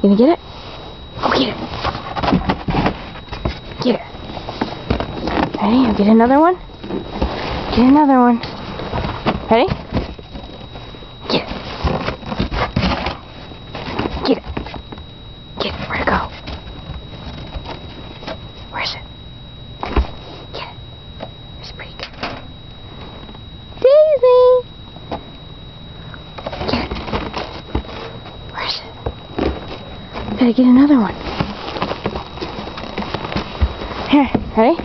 You gonna get it? Go get it. Get it. Ready? I'll get another one. Get another one. Ready? Get it. Get it. Get it. Where'd it go? Where is it? Get it. It's pretty good. Daisy! Get it. Where is it? Gotta get another one. Here. Ready?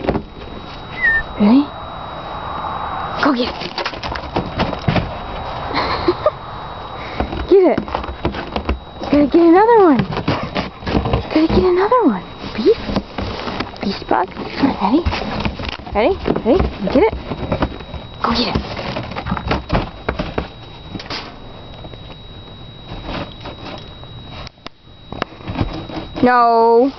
Ready? Go get it. Get it. Gotta get another one. Gotta get another one. Beast? Beast bug? Ready? Ready? Ready? Get it? Go get it. No.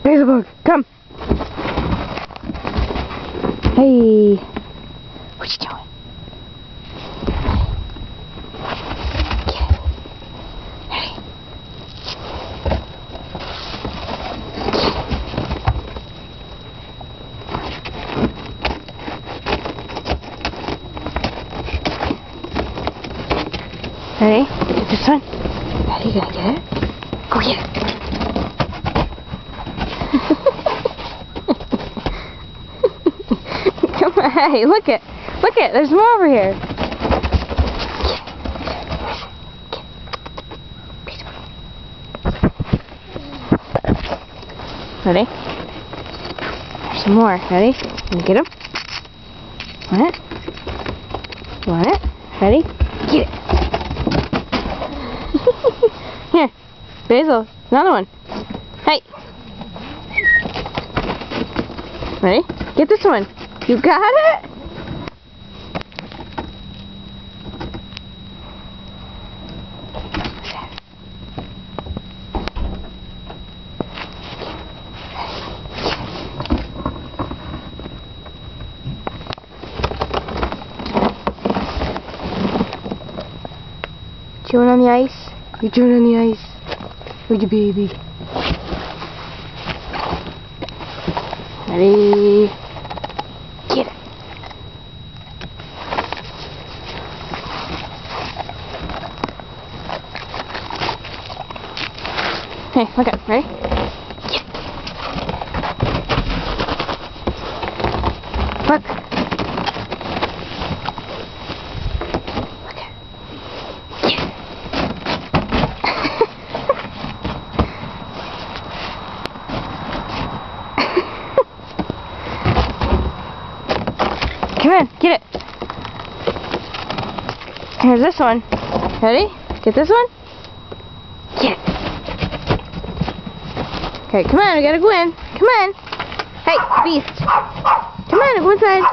There's a bug. Come. Hey. What you doing? Get it. Ready? Ready? Get this one. Ready? You gonna get it? Go get it. Come on, hey, look it. Look it, there's more over here. Ready? There's some more. Ready? You get them? Want it? You want it? Ready? Get it. Here, Basil, another one. Hey. Ready? Get this one. You got it? Chewing on the ice? You chewing on the ice? With your baby. Ready? Get it. Hey, look up. Ready? Get it. Look. Look at it. Get it. Come on, get it. Here's this one. Ready? Get this one. Get it. Okay, come on, we gotta go in. Come on. Hey, beast. Come on, go inside.